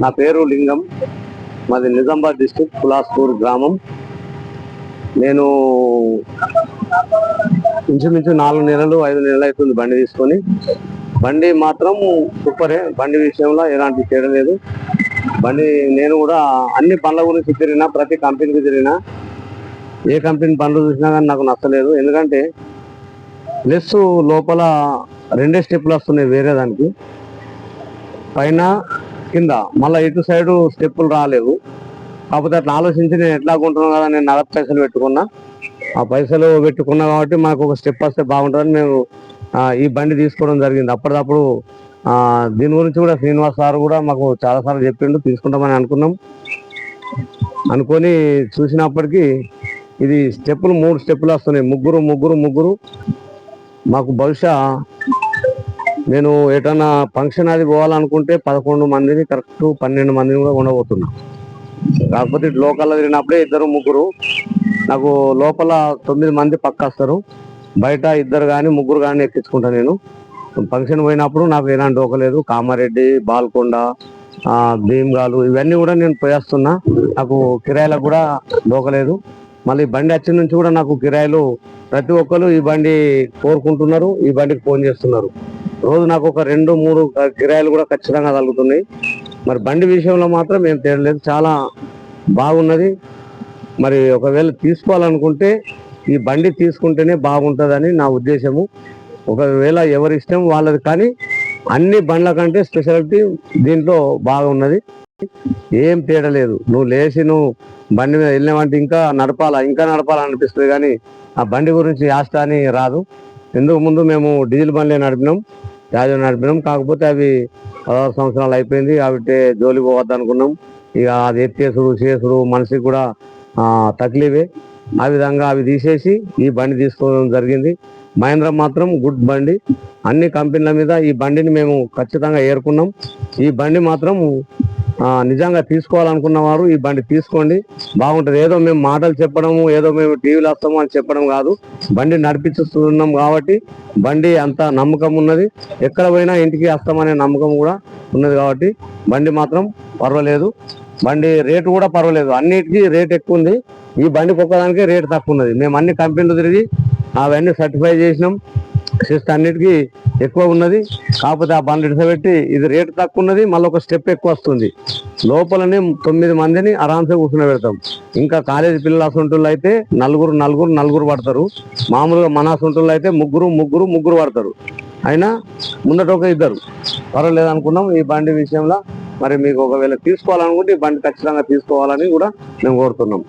నా పేరు లింగం, మాది నిజామాబాద్ డిస్ట్రిక్ట్ కులాస్పూర్ గ్రామం. నేను ఇంచుమించు 4 నెలలు 5 నెలలు అవుతుంది బండి తీసుకొని. బండి మాత్రం సూపరే, బండి విషయంలో ఎలాంటి తేడా లేదు. బండి నేను కూడా అన్ని బండ్ల గురించి తిరిగినా, ప్రతి కంపెనీకి తిరిగినా, ఏ కంపెనీ బండ్లు చూసినా కానీ నాకు నచ్చలేదు. ఎందుకంటే ప్లస్ లోపల 2 స్టెప్పులు వస్తున్నాయి వేరే దానికి, పైన కింద మళ్ళీ ఇటు సైడు స్టెప్పులు రాలేవు. కాకపోతే అట్లా ఆలోచించి నేను ఎట్లా కొంటున్నాను కదా, నేను నగదు పైసలు పెట్టుకున్నా. ఆ పైసలు పెట్టుకున్నా కాబట్టి మాకు ఒక స్టెప్ వస్తే బాగుంటుందని మేము ఈ బండి తీసుకోవడం జరిగింది. అప్పటికప్పుడు దీని గురించి కూడా శ్రీనివాస్ సార్ కూడా మాకు చాలాసార్లు చెప్పిండు, తీసుకుంటామని అనుకొని చూసినప్పటికీ ఇది స్టెప్పులు 3 స్టెప్పులు వస్తున్నాయి. ముగ్గురు మాకు బహుశా నేను ఎటన్నా ఫంక్షన్ అది పోవాలనుకుంటే 11 మందిని, కరెక్ట్ 12 మందిని కూడా ఉండబోతున్నా. కాకపోతే లోకల్లో తిరిగినప్పుడే 2-3, నాకు లోపల 9 మంది పక్క వస్తారు, బయట 2 కానీ 3 కానీ ఎక్కించుకుంటా. నేను ఫంక్షన్ పోయినప్పుడు నాకు ఎలాంటి డోకలేదు. కామారెడ్డి, బాల్కొండ, భీమ్గాలు ఇవన్నీ కూడా నేను పోయేస్తున్నా. నాకు కిరాయిలకు కూడా డోకలేదు. మళ్ళీ బండి వచ్చిన నుంచి కూడా నాకు కిరాయిలు ప్రతి ఒక్కరు ఈ బండి కోరుకుంటున్నారు, ఈ బండికి ఫోన్ చేస్తున్నారు. రోజు నాకు ఒక 2-3 కిరాయిలు కూడా ఖచ్చితంగా తగ్గుతున్నాయి. మరి బండి విషయంలో మాత్రం ఏం తేడలేదు, చాలా బాగున్నది. మరి ఒకవేళ తీసుకోవాలనుకుంటే ఈ బండి తీసుకుంటేనే బాగుంటుందని నా ఉద్దేశము. ఒకవేళ ఎవరి ఇష్టం వాళ్ళది, కానీ అన్ని బండ్ల కంటే స్పెషాలిటీ దీంట్లో బాగున్నది, ఏం తేడలేదు. నువ్వు బండి మీద వెళ్ళినావంటే ఇంకా నడపాలనిపిస్తుంది, కానీ ఆ బండి గురించి యాస్ట అని రాదు. ఎందుకు ముందు మేము డీజిల్ బండ్లే నడిపినాం, కాకపోతే అవి 16 సంవత్సరాలు అయిపోయింది కాబట్టి జోలికి పోవద్దు అనుకున్నాం. ఇక అది చేసుడు మనిషికి కూడా తక్లీఫే. ఆ విధంగా అవి తీసేసి ఈ బండి తీసుకోవడం జరిగింది. మహేంద్ర మాత్రం గుడ్ బండి, అన్ని కంపెనీల మీద ఈ బండిని మేము ఖచ్చితంగా ఏరుకున్నాం. ఈ బండి మాత్రం నిజంగా తీసుకోవాలనుకున్న వారు ఈ బండి తీసుకోండి, బాగుంటుంది. ఏదో మేము మాటలు చెప్పడము, ఏదో మేము టీవీలో వస్తాము అని చెప్పడం కాదు, బండి నడిపిస్తున్నాం కాబట్టి బండి అంత నమ్మకం ఉన్నది. ఎక్కడ పోయినా ఇంటికి వస్తామనే నమ్మకం కూడా ఉన్నది కాబట్టి బండి మాత్రం పర్వాలేదు. బండి రేటు కూడా పర్వాలేదు, అన్నిటికీ రేట్ ఎక్కువ ఉంది. ఈ బండికి ఒక్కదానికే రేటు తక్కువ ఉన్నది. మేము అన్ని కంపెనీలు తిరిగి అవన్నీ సర్టిఫై చేసినాం, చేస్తే అన్నిటికీ ఎక్కువ ఉన్నది. కాకపోతే ఆ బండ్లు ఇడసబెట్టి ఇది రేటు తక్కువ ఉన్నది, మళ్ళీ ఒక స్టెప్ ఎక్కువ వస్తుంది. లోపలనే 9 మందిని ఆరాంసే కూర్చుని పెడతాం. ఇంకా కాలేజీ పిల్లల సొంటుల్లో అయితే నలుగురు పడతారు. మామూలుగా మన సొంటుల్లో అయితే ముగ్గురు పడతారు. అయినా ముందట ఒక 2 పర్వాలేదు అనుకున్నాం ఈ బండి విషయంలో. మరి మీకు ఒకవేళ తీసుకోవాలనుకుంటే ఈ బండి ఖచ్చితంగా తీసుకోవాలని కూడా మేము కోరుతున్నాం.